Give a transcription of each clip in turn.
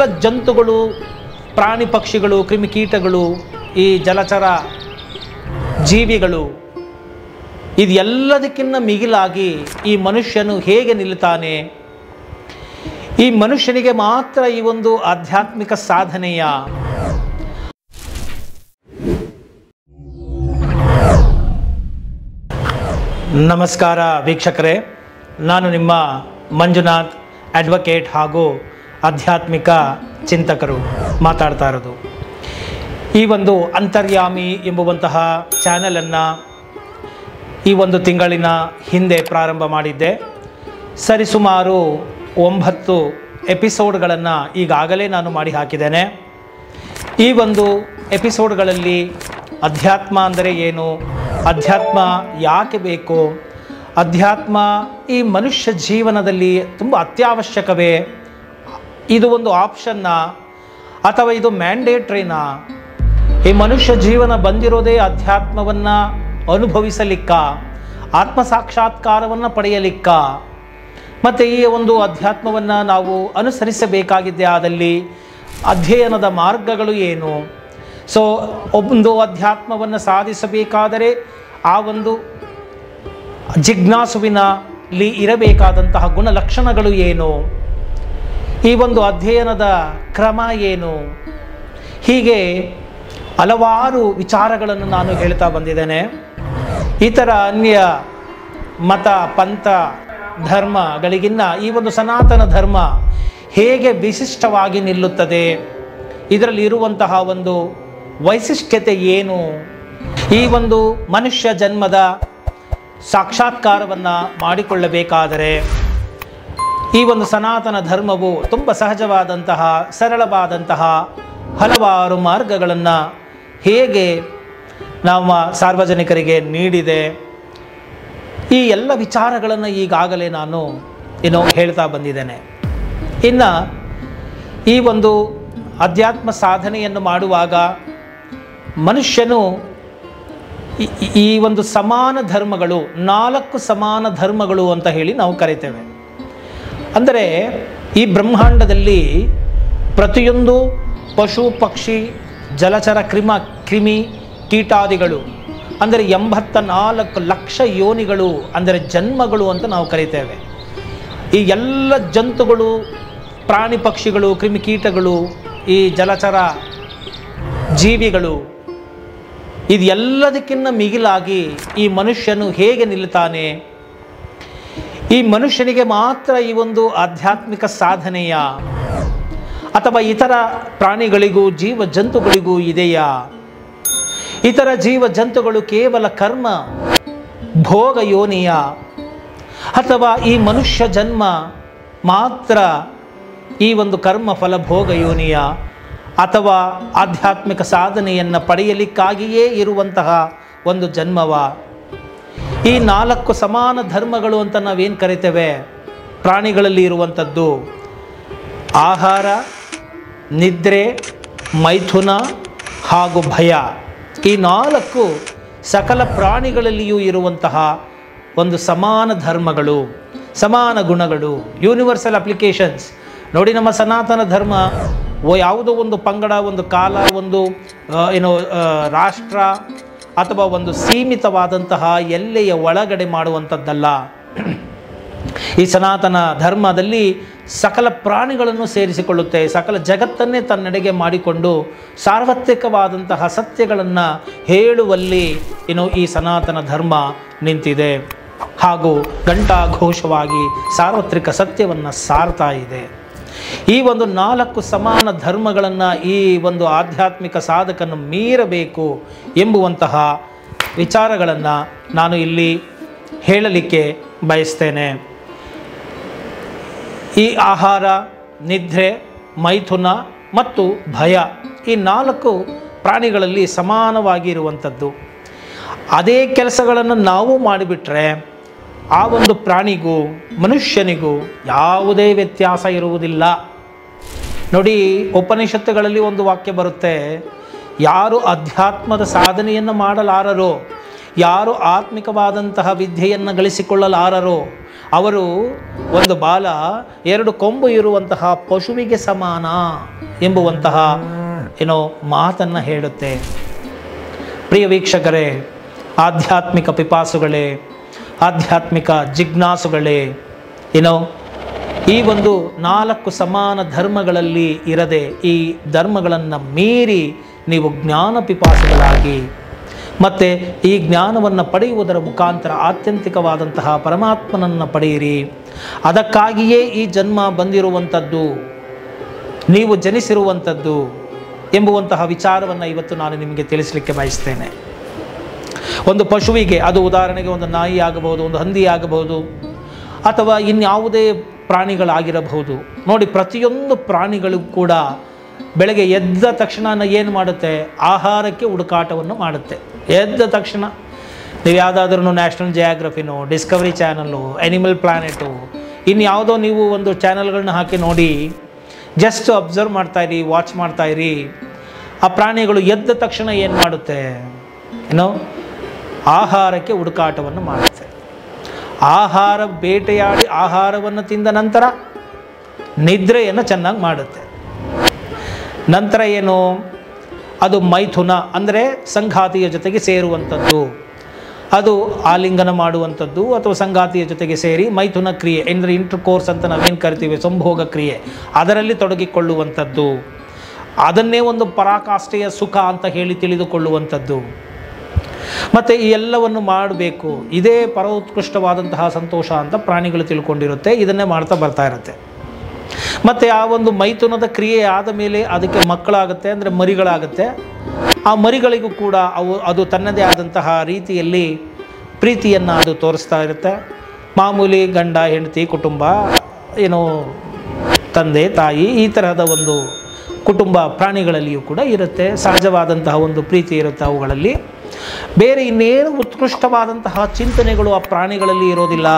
ಎಲ್ಲ ಜಂತುಗಳು, ಪ್ರಾಣಿ ಪಕ್ಷಿಗಳು, ಕ್ರಿಮಿಕೀಟಗಳು, ಈ ಜಲಚರ ಜೀವಿಗಳು, ಇದೆಲ್ಲದಕ್ಕಿಂತ ಮಿಗಿಲಾಗಿ ಈ ಮನುಷ್ಯನು ಹೇಗೆ ನಿಲ್ತಾನೆ? ಈ ಮನುಷ್ಯನಿಗೆ ಮಾತ್ರ ಈ ಒಂದು ಆಧ್ಯಾತ್ಮಿಕ ಸಾಧನೆಯ ನಮಸ್ಕಾರ ವೀಕ್ಷಕರೇ, ನಾನು ನಿಮ್ಮ ಮಂಜುನಾಥ್, ಅಡ್ವೊಕೇಟ್ ಹಾಗೂ ಆಧ್ಯಾತ್ಮಿಕ ಚಿಂತಕರು ಮಾತಾಡ್ತಾ ಇರೋದು. ಈ ಒಂದು ಅಂತರ್ಯಾಮಿ ಎಂಬುವಂತಹ ಚಾನಲನ್ನು ಈ ಒಂದು ತಿಂಗಳಿನ ಹಿಂದೆ ಪ್ರಾರಂಭ ಮಾಡಿದ್ದೆ. ಸರಿಸುಮಾರು 9 ಎಪಿಸೋಡ್ಗಳನ್ನು ಈಗಾಗಲೇ ನಾನು ಮಾಡಿ ಹಾಕಿದ್ದೇನೆ. ಈ ಒಂದು ಎಪಿಸೋಡ್ಗಳಲ್ಲಿ ಅಧ್ಯಾತ್ಮ ಅಂದರೆ ಏನು, ಅಧ್ಯಾತ್ಮ ಯಾಕೆ ಬೇಕು, ಅಧ್ಯಾತ್ಮ ಈ ಮನುಷ್ಯ ಜೀವನದಲ್ಲಿ ತುಂಬ ಅತ್ಯವಶ್ಯಕವೇ, ಇದು ಒಂದು ಆಪ್ಷನ್ನ ಅಥವಾ ಇದು ಮ್ಯಾಂಡೇಟ್ರಿನಾ, ಈ ಮನುಷ್ಯ ಜೀವನ ಬಂದಿರೋದೇ ಅಧ್ಯಾತ್ಮವನ್ನು ಅನುಭವಿಸಲಿಕ್ಕ, ಆತ್ಮಸಾಕ್ಷಾತ್ಕಾರವನ್ನು ಪಡೆಯಲಿಕ್ಕ, ಮತ್ತು ಈ ಒಂದು ಅಧ್ಯಾತ್ಮವನ್ನು ನಾವು ಅನುಸರಿಸಬೇಕಾಗಿದ್ದೇ ಆದಲ್ಲಿ ಅಧ್ಯಯನದ ಮಾರ್ಗಗಳು ಏನು? ಸೊ ಒಂದು ಅಧ್ಯಾತ್ಮವನ್ನು ಸಾಧಿಸಬೇಕಾದರೆ ಆ ಒಂದು ಜಿಜ್ಞಾಸುವಿನಲ್ಲಿ ಇರಬೇಕಾದಂತಹ ಗುಣಲಕ್ಷಣಗಳು ಏನು, ಈ ಒಂದು ಅಧ್ಯಯನದ ಕ್ರಮ ಏನು, ಹೀಗೆ ಹಲವಾರು ವಿಚಾರಗಳನ್ನು ನಾನು ಹೇಳ್ತಾ ಬಂದಿದ್ದೇನೆ. ಇತರ ಅನ್ಯ ಮತ ಪಂಥ ಧರ್ಮಗಳಿಗಿನ್ನ ಈ ಒಂದು ಸನಾತನ ಧರ್ಮ ಹೇಗೆ ವಿಶಿಷ್ಟವಾಗಿ ನಿಲ್ಲುತ್ತದೆ, ಇದರಲ್ಲಿ ಇರುವಂತಹ ಒಂದು ವೈಶಿಷ್ಟ್ಯತೆ ಏನು, ಈ ಒಂದು ಮನುಷ್ಯ ಜನ್ಮದ ಸಾಕ್ಷಾತ್ಕಾರವನ್ನು ಮಾಡಿಕೊಳ್ಳಬೇಕಾದರೆ ಈ ಒಂದು ಸನಾತನ ಧರ್ಮವು ತುಂಬ ಸಹಜವಾದಂತಹ, ಸರಳವಾದಂತಹ ಹಲವಾರು ಮಾರ್ಗಗಳನ್ನು ಹೇಗೆ ನಮ್ಮ ಸಾರ್ವಜನಿಕರಿಗೆ ನೀಡಿದೆ, ಈ ಎಲ್ಲ ವಿಚಾರಗಳನ್ನು ಈಗಾಗಲೇ ನಾನು ಹೇಳ್ತಾ ಬಂದಿದ್ದೇನೆ. ಇನ್ನು ಈ ಒಂದು ಅಧ್ಯಾತ್ಮ ಸಾಧನೆಯನ್ನು ಮಾಡುವಾಗ ಮನುಷ್ಯನು ಈ ಒಂದು ಸಮಾನ ಧರ್ಮಗಳು, 4 ಸಮಾನ ಧರ್ಮಗಳು ಅಂತ ಹೇಳಿ ನಾವು ಕರಿತೇವೆ. ಅಂದರೆ ಈ ಬ್ರಹ್ಮಾಂಡದಲ್ಲಿ ಪ್ರತಿಯೊಂದು ಪಶು ಪಕ್ಷಿ ಜಲಚರ ಕ್ರಿಮಿ ಕೀಟಾದಿಗಳು ಅಂದರೆ 84 ಲಕ್ಷ ಯೋನಿಗಳು ಅಂದರೆ ಜನ್ಮಗಳು ಅಂತ ನಾವು ಕರಿತೇವೆ. ಈ ಎಲ್ಲ ಜಂತುಗಳು, ಪ್ರಾಣಿ ಪಕ್ಷಿಗಳು, ಕ್ರಿಮಿಕೀಟಗಳು, ಈ ಜಲಚರ ಜೀವಿಗಳು, ಇದೆಲ್ಲದಕ್ಕಿಂತ ಮಿಗಿಲಾಗಿ ಈ ಮನುಷ್ಯನು ಹೇಗೆ ನಿಲ್ತಾನೆ? ಈ ಮನುಷ್ಯನಿಗೆ ಮಾತ್ರ ಈ ಒಂದು ಆಧ್ಯಾತ್ಮಿಕ ಸಾಧನೆಯ ಅಥವಾ ಇತರ ಪ್ರಾಣಿಗಳಿಗೂ ಜೀವ ಜಂತುಗಳಿಗೂ ಇದೆಯಾ? ಇತರ ಜೀವ ಜಂತುಗಳು ಕೇವಲ ಕರ್ಮ ಭೋಗ ಯೋನಿಯ, ಅಥವಾ ಈ ಮನುಷ್ಯ ಜನ್ಮ ಮಾತ್ರ ಈ ಒಂದು ಕರ್ಮ ಫಲ ಭೋಗ ಯೋನಿಯ, ಅಥವಾ ಆಧ್ಯಾತ್ಮಿಕ ಸಾಧನೆಯನ್ನು ಪಡೆಯಲಿಕ್ಕಾಗಿಯೇ ಇರುವಂತಹ ಒಂದು ಜನ್ಮವ? ಈ 4 ಸಮಾನ ಧರ್ಮಗಳು ಅಂತ ನಾವೇನು ಕರಿತೇವೆ, ಪ್ರಾಣಿಗಳಲ್ಲಿ ಇರುವಂಥದ್ದು ಆಹಾರ, ನಿದ್ರೆ, ಮೈಥುನ ಹಾಗೂ ಭಯ. ಈ 4 ಸಕಲ ಪ್ರಾಣಿಗಳಲ್ಲಿಯೂ ಇರುವಂತಹ ಒಂದು ಸಮಾನ ಧರ್ಮಗಳು, ಸಮಾನ ಗುಣಗಳು, ಯೂನಿವರ್ಸಲ್ ಅಪ್ಲಿಕೇಶನ್ಸ್. ನೋಡಿ, ನಮ್ಮ ಸನಾತನ ಧರ್ಮ ಯಾವುದೋ ಒಂದು ಪಂಗಡ, ಒಂದು ಕಾಲ, ಒಂದು ರಾಷ್ಟ್ರ ಅಥವಾ ಒಂದು ಸೀಮಿತವಾದಂತಹ ಎಲ್ಲೆಯ ಒಳಗಡೆ ಮಾಡುವಂಥದ್ದಲ್ಲ. ಈ ಸನಾತನ ಧರ್ಮದಲ್ಲಿ ಸಕಲ ಪ್ರಾಣಿಗಳನ್ನು ಸೇರಿಸಿಕೊಳ್ಳುತ್ತೆ, ಸಕಲ ಜಗತ್ತನ್ನೇ ತನ್ನೆಡೆಗೆ ಮಾಡಿಕೊಂಡು ಸಾರ್ವತ್ರಿಕವಾದಂತಹ ಸತ್ಯಗಳನ್ನು ಹೇಳುವಲ್ಲಿ ಈ ಸನಾತನ ಧರ್ಮ ನಿಂತಿದೆ ಹಾಗೂ ಘಂಟಾಘೋಷವಾಗಿ ಸಾರ್ವತ್ರಿಕ ಸತ್ಯವನ್ನು ಸಾರ್ತಾ ಇದೆ. ಈ ಒಂದು 4 ಸಮಾನ ಧರ್ಮಗಳನ್ನು ಈ ಒಂದು ಆಧ್ಯಾತ್ಮಿಕ ಸಾಧಕನ್ನು ಮೀರಬೇಕು ಎಂಬುವಂತಹ ವಿಚಾರಗಳನ್ನು ನಾನು ಇಲ್ಲಿ ಹೇಳಲಿಕ್ಕೆ ಬಯಸ್ತೇನೆ. ಈ ಆಹಾರ, ನಿದ್ರೆ, ಮೈಥುನ ಮತ್ತು ಭಯ ಈ 4 ಪ್ರಾಣಿಗಳಲ್ಲಿ ಸಮಾನವಾಗಿ ಇರುವಂಥದ್ದು. ಅದೇ ಕೆಲಸಗಳನ್ನು ನಾವು ಮಾಡಿಬಿಟ್ರೆ ಆ ಒಂದು ಪ್ರಾಣಿಗೂ ಮನುಷ್ಯನಿಗೂ ಯಾವುದೇ ವ್ಯತ್ಯಾಸ ಇರುವುದಿಲ್ಲ. ನೋಡಿ, ಉಪನಿಷತ್ತುಗಳಲ್ಲಿ ಒಂದು ವಾಕ್ಯ ಬರುತ್ತೆ, ಯಾರು ಅಧ್ಯಾತ್ಮದ ಸಾಧನೆಯನ್ನು ಮಾಡಲಾರರೋ, ಯಾರು ಆತ್ಮಿಕವಾದಂತಹ ವಿದ್ಯೆಯನ್ನು ಗಳಿಸಿಕೊಳ್ಳಲಾರರೋ ಅವರು ಒಂದು ಬಾಲ 2 ಕೊಂಬು ಇರುವಂತಹ ಪಶುವಿಗೆ ಸಮಾನ ಎಂಬುವಂತಹ ಮಾತನ್ನು ಹೇಳುತ್ತೆ. ಪ್ರಿಯ ವೀಕ್ಷಕರೇ, ಆಧ್ಯಾತ್ಮಿಕ ಪಿಪಾಸುಗಳೇ, ಆಧ್ಯಾತ್ಮಿಕ ಜಿಜ್ಞಾಸುಗಳೇ, ಈ ಒಂದು 4 ಸಮಾನ ಧರ್ಮಗಳಲ್ಲಿ ಇರದೆ ಈ ಧರ್ಮಗಳನ್ನು ಮೀರಿ ನೀವು ಜ್ಞಾನ ಪಿಪಾಸುಗಳಾಗಿ ಮತ್ತು ಈ ಜ್ಞಾನವನ್ನು ಪಡೆಯುವುದರ ಮುಖಾಂತರ ಆತ್ಯಂತಿಕವಾದಂತಹ ಪರಮಾತ್ಮನನ್ನು ಪಡೆಯಿರಿ. ಅದಕ್ಕಾಗಿಯೇ ಈ ಜನ್ಮ ಬಂದಿರುವಂಥದ್ದು, ನೀವು ಜನಿಸಿರುವಂಥದ್ದು ಎಂಬುವಂತಹ ವಿಚಾರವನ್ನು ಇವತ್ತು ನಾನು ನಿಮಗೆ ತಿಳಿಸಲಿಕ್ಕೆ ಬಯಸ್ತೇನೆ. ಒಂದು ಪಶುವಿಗೆ, ಅದು ಉದಾಹರಣೆಗೆ ಒಂದು ನಾಯಿ ಆಗಬಹುದು, ಒಂದು ಹಂದಿ ಆಗಬಹುದು, ಅಥವಾ ಇನ್ಯಾವುದೇ ಪ್ರಾಣಿಗಳಾಗಿರಬಹುದು. ನೋಡಿ, ಪ್ರತಿಯೊಂದು ಪ್ರಾಣಿಗಳಿಗೂ ಕೂಡ ಬೆಳಗ್ಗೆ ಎದ್ದ ತಕ್ಷಣ ಏನು ಮಾಡುತ್ತೆ? ಆಹಾರಕ್ಕೆ ಹುಡುಕಾಟವನ್ನು ಮಾಡುತ್ತೆ. ಎದ್ದ ತಕ್ಷಣ ನೀವು ಯಾವುದಾದ್ರೂ ನ್ಯಾಷನಲ್ ಜಿಯಾಗ್ರಫಿನೋ, ಡಿಸ್ಕವರಿ ಚಾನಲ್ಲು, ಎನಿಮಲ್ ಪ್ಲಾನೆಟು, ಇನ್ಯಾವುದೋ ನೀವು ಒಂದು ಚಾನಲ್ಗಳನ್ನ ಹಾಕಿ ನೋಡಿ, ಜಸ್ಟ್ ಅಬ್ಸರ್ವ್ ಮಾಡ್ತಾಯಿರಿ, ವಾಚ್ ಮಾಡ್ತಾಯಿರಿ. ಆ ಪ್ರಾಣಿಗಳು ಎದ್ದ ತಕ್ಷಣ ಏನು ಮಾಡುತ್ತೆ? ಆಹಾರಕ್ಕೆ ಹುಡುಕಾಟವನ್ನು ಮಾಡುತ್ತೆ. ಆಹಾರ ಬೇಟೆಯಾಡಿ ಆಹಾರವನ್ನು ತಿಂದ ನಂತರ ನಿದ್ರೆಯನ್ನು ಚೆನ್ನಾಗಿ ಮಾಡುತ್ತೆ. ನಂತರ ಏನು? ಅದು ಮೈಥುನ ಅಂದರೆ ಸಂಗಾತಿಯ ಜೊತೆಗೆ ಸೇರುವಂಥದ್ದು, ಅದು ಆಲಿಂಗನ ಮಾಡುವಂಥದ್ದು ಅಥವಾ ಸಂಗಾತಿಯ ಜೊತೆಗೆ ಸೇರಿ ಮೈಥುನ ಕ್ರಿಯೆ ಅಂದರೆ ಇಂಟರ್ಕೋರ್ಸ್ ಅಂತ ನಾವೇನು ಕರಿತೀವಿ, ಸಂಭೋಗ ಕ್ರಿಯೆ, ಅದರಲ್ಲಿ ತೊಡಗಿಕೊಳ್ಳುವಂಥದ್ದು, ಅದನ್ನೇ ಒಂದು ಪರಾಕಾಷ್ಠೆಯ ಸುಖ ಅಂತ ಹೇಳಿ ತಿಳಿದುಕೊಳ್ಳುವಂಥದ್ದು. ಮತ್ತು ಈ ಎಲ್ಲವನ್ನು ಮಾಡಬೇಕು, ಇದೇ ಪರೋತ್ಕೃಷ್ಟವಾದಂತಹ ಸಂತೋಷ ಅಂತ ಪ್ರಾಣಿಗಳು ತಿಳ್ಕೊಂಡಿರುತ್ತೆ. ಇದನ್ನೇ ಮಾಡ್ತಾ ಬರ್ತಾ ಇರುತ್ತೆ. ಮತ್ತು ಆ ಒಂದು ಮೈಥುನದ ಕ್ರಿಯೆ ಆದ ಮೇಲೆ ಅದಕ್ಕೆ ಮಕ್ಕಳಾಗುತ್ತೆ, ಅಂದರೆ ಮರಿಗಳಾಗುತ್ತೆ. ಆ ಮರಿಗಳಿಗೂ ಕೂಡ ಅದು ತನ್ನದೇ ಆದಂತಹ ರೀತಿಯಲ್ಲಿ ಪ್ರೀತಿಯನ್ನು ಅದು ತೋರಿಸ್ತಾ ಇರುತ್ತೆ. ಮಾಮೂಲಿ ಗಂಡ ಹೆಂಡತಿ ಕುಟುಂಬ, ತಂದೆ ತಾಯಿ, ಈ ತರಹದ ಒಂದು ಕುಟುಂಬ ಪ್ರಾಣಿಗಳಲ್ಲಿಯೂ ಕೂಡ ಇರುತ್ತೆ. ಸಹಜವಾದಂತಹ ಒಂದು ಪ್ರೀತಿ ಇರುತ್ತೆ ಅವುಗಳಲ್ಲಿ. ಬೇರೆ ಇನ್ನೇನು ಉತ್ಕೃಷ್ಟವಾದಂತಹ ಚಿಂತನೆಗಳು ಆ ಪ್ರಾಣಿಗಳಲ್ಲಿ ಇರೋದಿಲ್ಲ.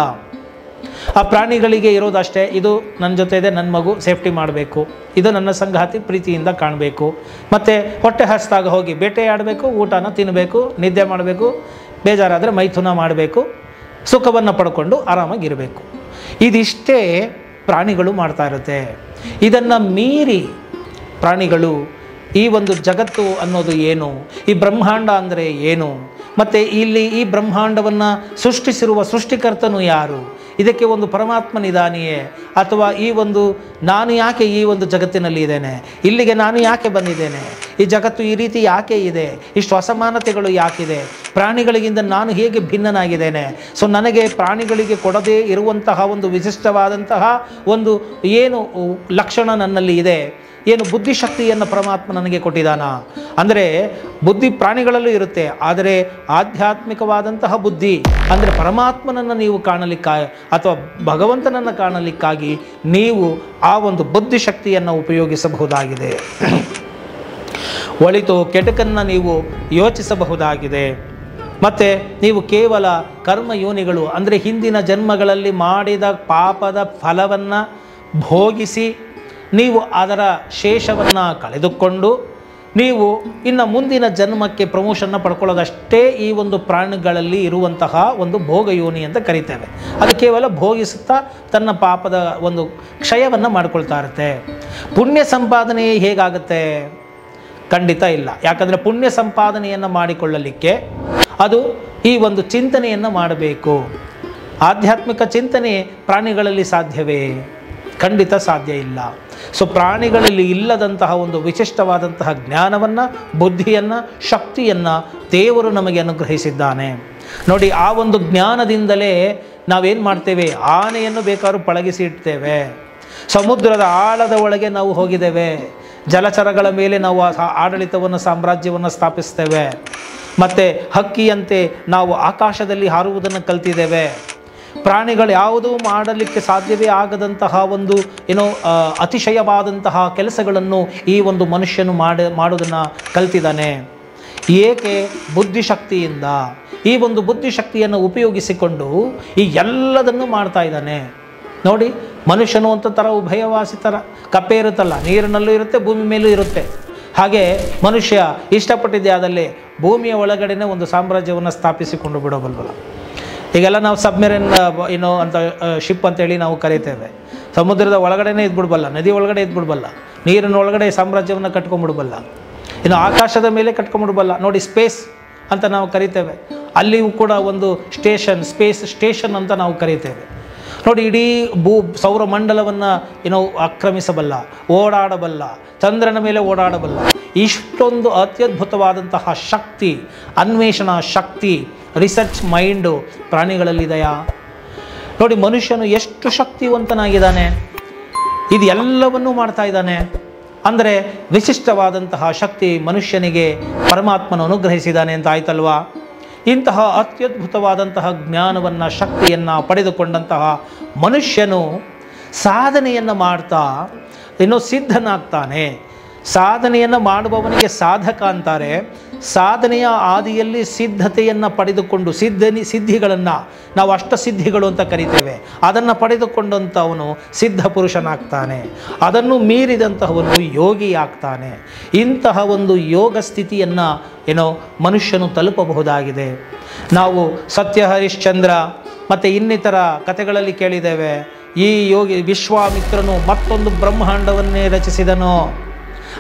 ಆ ಪ್ರಾಣಿಗಳಿಗೆ ಇರೋದಷ್ಟೇ, ಇದು ನನ್ನ ಜೊತೆ ಇದೆ, ನನ್ನ ಮಗು ಸೇಫ್ಟಿ ಮಾಡಬೇಕು, ಇದು ನನ್ನ ಸಂಗಾತಿ ಪ್ರೀತಿಯಿಂದ ಕಾಣಬೇಕು, ಮತ್ತು ಹೊಟ್ಟೆ ಹಸಿದಾಗ ಹೋಗಿ ಬೇಟೆಯಾಡಬೇಕು, ಊಟನ ತಿನ್ನಬೇಕು, ನಿದ್ದೆ ಮಾಡಬೇಕು, ಬೇಜಾರಾದರೆ ಮೈಥುನ ಮಾಡಬೇಕು, ಸುಖವನ್ನು ಪಡ್ಕೊಂಡು ಆರಾಮಾಗಿರಬೇಕು. ಇದಿಷ್ಟೇ ಪ್ರಾಣಿಗಳು ಮಾಡ್ತಾ ಇರುತ್ತೆ. ಇದನ್ನು ಮೀರಿ ಪ್ರಾಣಿಗಳು ಈ ಒಂದು ಜಗತ್ತು ಅನ್ನೋದು ಏನು, ಈ ಬ್ರಹ್ಮಾಂಡ ಅಂದರೆ ಏನು, ಮತ್ತು ಇಲ್ಲಿ ಈ ಬ್ರಹ್ಮಾಂಡವನ್ನು ಸೃಷ್ಟಿಸಿರುವ ಸೃಷ್ಟಿಕರ್ತನು ಯಾರು, ಇದಕ್ಕೆ ಒಂದು ಪರಮಾತ್ಮನಿದಾನಿಯೇ, ಅಥವಾ ಈ ಒಂದು ನಾನು ಯಾಕೆ ಈ ಒಂದು ಜಗತ್ತಿನಲ್ಲಿ ಇದ್ದೇನೆ, ಇಲ್ಲಿಗೆ ನಾನು ಯಾಕೆ ಬಂದಿದ್ದೇನೆ, ಈ ಜಗತ್ತು ಈ ರೀತಿ ಯಾಕೆ ಇದೆ, ಇಷ್ಟು ಅಸಮಾನತೆಗಳು ಯಾಕಿದೆ, ಪ್ರಾಣಿಗಳಿಗಿಂತ ನಾನು ಹೇಗೆ ಭಿನ್ನನಾಗಿದ್ದೇನೆ, ಸೊ ನನಗೆ ಪ್ರಾಣಿಗಳಿಗೆ ಕೊಡದೇ ಇರುವಂತಹ ಒಂದು ವಿಶಿಷ್ಟವಾದಂತಹ ಒಂದು ಏನು ಲಕ್ಷಣ ನನ್ನಲ್ಲಿ ಇದೆ, ಏನು ಬುದ್ಧಿಶಕ್ತಿಯನ್ನು ಪರಮಾತ್ಮ ನನಗೆ ಕೊಟ್ಟಿದ್ದಾನ. ಅಂದರೆ ಬುದ್ಧಿ ಪ್ರಾಣಿಗಳಲ್ಲೂ ಇರುತ್ತೆ, ಆದರೆ ಆಧ್ಯಾತ್ಮಿಕವಾದಂತಹ ಬುದ್ಧಿ ಅಂದರೆ ಪರಮಾತ್ಮನನ್ನು ನೀವು ಕಾಣಲಿಕ್ಕಾಗಿ ಅಥವಾ ಭಗವಂತನನ್ನು ಕಾಣಲಿಕ್ಕಾಗಿ ನೀವು ಆ ಒಂದು ಬುದ್ಧಿಶಕ್ತಿಯನ್ನು ಉಪಯೋಗಿಸಬಹುದಾಗಿದೆ. ಒಳಿತು ಕೆಡುಕನ್ನು ನೀವು ಯೋಚಿಸಬಹುದಾಗಿದೆ. ಮತ್ತು ನೀವು ಕೇವಲ ಕರ್ಮಯೋನಿಗಳು ಅಂದರೆ ಹಿಂದಿನ ಜನ್ಮಗಳಲ್ಲಿ ಮಾಡಿದ ಪಾಪದ ಫಲವನ್ನು ಭೋಗಿಸಿ ನೀವು ಅದರ ಶೇಷವನ್ನು ಕಳೆದುಕೊಂಡು ನೀವು ಇನ್ನು ಮುಂದಿನ ಜನ್ಮಕ್ಕೆ ಪ್ರಮೋಷನ್ನ ಪಡ್ಕೊಳ್ಳೋದಷ್ಟೇ ಈ ಒಂದು ಪ್ರಾಣಿಗಳಲ್ಲಿ ಇರುವಂತಹ ಒಂದು ಭೋಗಯೋನಿ ಅಂತ ಕರೀತೇವೆ. ಅದು ಕೇವಲ ಭೋಗಿಸುತ್ತಾ ತನ್ನ ಪಾಪದ ಒಂದು ಕ್ಷಯವನ್ನು ಮಾಡ್ಕೊಳ್ತಾ ಇರುತ್ತೆ. ಪುಣ್ಯ ಸಂಪಾದನೆ ಹೇಗಾಗುತ್ತೆ? ಖಂಡಿತ ಇಲ್ಲ. ಯಾಕಂದರೆ ಪುಣ್ಯ ಸಂಪಾದನೆಯನ್ನು ಮಾಡಿಕೊಳ್ಳಲಿಕ್ಕೆ ಅದು ಈ ಒಂದು ಚಿಂತನೆಯನ್ನು ಮಾಡಬೇಕು. ಆಧ್ಯಾತ್ಮಿಕ ಚಿಂತನೆ ಪ್ರಾಣಿಗಳಲ್ಲಿ ಸಾಧ್ಯವೇ? ಖಂಡಿತ ಸಾಧ್ಯ ಇಲ್ಲ. ಸೊ ಪ್ರಾಣಿಗಳಲ್ಲಿ ಇಲ್ಲದಂತಹ ಒಂದು ವಿಶಿಷ್ಟವಾದಂತಹ ಜ್ಞಾನವನ್ನು, ಬುದ್ಧಿಯನ್ನು, ಶಕ್ತಿಯನ್ನು ದೇವರು ನಮಗೆ ಅನುಗ್ರಹಿಸಿದ್ದಾನೆ. ನೋಡಿ, ಆ ಒಂದು ಜ್ಞಾನದಿಂದಲೇ ನಾವೇನು ಮಾಡ್ತೇವೆ? ಆನೆಯನ್ನು ಬೇಕಾದ್ರೂ ಪಳಗಿಸಿ ಇಡ್ತೇವೆ. ಸಮುದ್ರದ ಆಳದ ಒಳಗೆ ನಾವು ಹೋಗಿದ್ದೇವೆ. ಜಲಚರಗಳ ಮೇಲೆ ನಾವು ಆಡಳಿತವನ್ನು, ಸಾಮ್ರಾಜ್ಯವನ್ನು ಸ್ಥಾಪಿಸ್ತೇವೆ. ಮತ್ತು ಹಕ್ಕಿಯಂತೆ ನಾವು ಆಕಾಶದಲ್ಲಿ ಹಾರುವುದನ್ನು ಕಲ್ತಿದ್ದೇವೆ. ಪ್ರಾಣಿಗಳು ಯಾವುದೂ ಮಾಡಲಿಕ್ಕೆ ಸಾಧ್ಯವೇ ಆಗದಂತಹ ಒಂದು ಅತಿಶಯವಾದಂತಹ ಕೆಲಸಗಳನ್ನು ಈ ಒಂದು ಮನುಷ್ಯನು ಮಾಡೋದನ್ನು ಕಲ್ತಿದ್ದಾನೆ. ಏಕೆ? ಬುದ್ಧಿಶಕ್ತಿಯಿಂದ. ಈ ಒಂದು ಬುದ್ಧಿಶಕ್ತಿಯನ್ನು ಉಪಯೋಗಿಸಿಕೊಂಡು ಈ ಎಲ್ಲದನ್ನು ಮಾಡ್ತಾ ಇದ್ದಾನೆ. ನೋಡಿ, ಮನುಷ್ಯನು ಅಂತ ಥರ ಉಭಯವಾಸಿ ಥರ ಕಪ್ಪೆ ಇರುತ್ತಲ್ಲ, ನೀರಿನಲ್ಲೂ ಇರುತ್ತೆ, ಭೂಮಿ ಮೇಲೂ ಇರುತ್ತೆ. ಹಾಗೆ ಮನುಷ್ಯ ಇಷ್ಟಪಟ್ಟಿದ್ದೆ ಆದಲ್ಲಿ ಭೂಮಿಯ ಒಳಗಡೆನೇ ಒಂದು ಸಾಮ್ರಾಜ್ಯವನ್ನು ಸ್ಥಾಪಿಸಿಕೊಂಡು ಬಿಡಬಲ್ವಲ್ಲ. ಈಗೆಲ್ಲ ನಾವು ಸಬ್ಮೆರಿನ್ ಏನೋ ಅಂತ ಶಿಪ್ ಅಂತೇಳಿ ನಾವು ಕರೀತೇವೆ. ಸಮುದ್ರದ ಒಳಗಡೆನೇ ಇದ್ಬಿಡ್ಬಲ್ಲ, ನದಿ ಒಳಗಡೆ ಇದ್ಬಿಡ್ಬಲ್ಲ, ನೀರಿನ ಒಳಗಡೆ ಸಾಮ್ರಾಜ್ಯವನ್ನು ಕಟ್ಕೊಂಡ್ಬಿಡ್ಬಲ್ಲ, ಇನ್ನು ಆಕಾಶದ ಮೇಲೆ ಕಟ್ಕೊಂಡ್ಬಿಡ್ಬಲ್ಲ. ನೋಡಿ, ಸ್ಪೇಸ್ ಅಂತ ನಾವು ಕರಿತೇವೆ. ಅಲ್ಲಿಯೂ ಕೂಡ ಒಂದು ಸ್ಪೇಸ್ ಸ್ಟೇಷನ್ ಅಂತ ನಾವು ಕರಿತೇವೆ. ನೋಡಿ, ಇಡೀ ಸೌರಮಂಡಲವನ್ನು ಆಕ್ರಮಿಸಬಲ್ಲ, ಓಡಾಡಬಲ್ಲ, ಚಂದ್ರನ ಮೇಲೆ ಓಡಾಡಬಲ್ಲ. ಇಷ್ಟೊಂದು ಅತ್ಯದ್ಭುತವಾದಂತಹ ಶಕ್ತಿ, ಅನ್ವೇಷಣಾ ಶಕ್ತಿ, ರಿಸರ್ಚ್ ಮೈಂಡು ಪ್ರಾಣಿಗಳಲ್ಲಿದೆಯಾ? ನೋಡಿ, ಮನುಷ್ಯನು ಎಷ್ಟು ಶಕ್ತಿವಂತನಾಗಿದ್ದಾನೆ, ಇದು ಎಲ್ಲವನ್ನೂ ಮಾಡ್ತಾ ಇದ್ದಾನೆ. ಅಂದರೆ ವಿಶಿಷ್ಟವಾದಂತಹ ಶಕ್ತಿ ಮನುಷ್ಯನಿಗೆ ಪರಮಾತ್ಮನು ಅನುಗ್ರಹಿಸಿದ್ದಾನೆ ಅಂತ ಆಯ್ತಲ್ವಾ? ಇಂತಹ ಅತ್ಯದ್ಭುತವಾದಂತಹ ಜ್ಞಾನವನ್ನು, ಶಕ್ತಿಯನ್ನು ಪಡೆದುಕೊಂಡಂತಹ ಮನುಷ್ಯನು ಸಾಧನೆಯನ್ನು ಮಾಡ್ತಾ ಸಿದ್ಧನಾಗ್ತಾನೆ. ಸಾಧನೆಯನ್ನು ಮಾಡುವವನಿಗೆ ಸಾಧಕ ಅಂತಾರೆ. ಸಾಧನೆಯ ಆದಿಯಲ್ಲಿ ಸಿದ್ಧತೆಯನ್ನು ಪಡೆದುಕೊಂಡು ಸಿದ್ಧಿಗಳನ್ನು ನಾವು ಅಷ್ಟಸಿದ್ಧಿಗಳು ಅಂತ ಕರಿತೇವೆ. ಅದನ್ನು ಪಡೆದುಕೊಂಡಂಥವನು ಸಿದ್ಧ ಪುರುಷನಾಗ್ತಾನೆ. ಅದನ್ನು ಮೀರಿದಂತಹವನು ಯೋಗಿ ಆಗ್ತಾನೆ. ಇಂತಹ ಒಂದು ಯೋಗ ಸ್ಥಿತಿಯನ್ನು ಮನುಷ್ಯನು ತಲುಪಬಹುದಾಗಿದೆ. ನಾವು ಸತ್ಯ ಹರಿಶ್ಚಂದ್ರ ಮತ್ತು ಇನ್ನಿತರ ಕಥೆಗಳಲ್ಲಿ ಕೇಳಿದ್ದೇವೆ. ಈ ಯೋಗಿ ವಿಶ್ವಾಮಿತ್ರನು ಮತ್ತೊಂದು ಬ್ರಹ್ಮಾಂಡವನ್ನೇ ರಚಿಸಿದನು.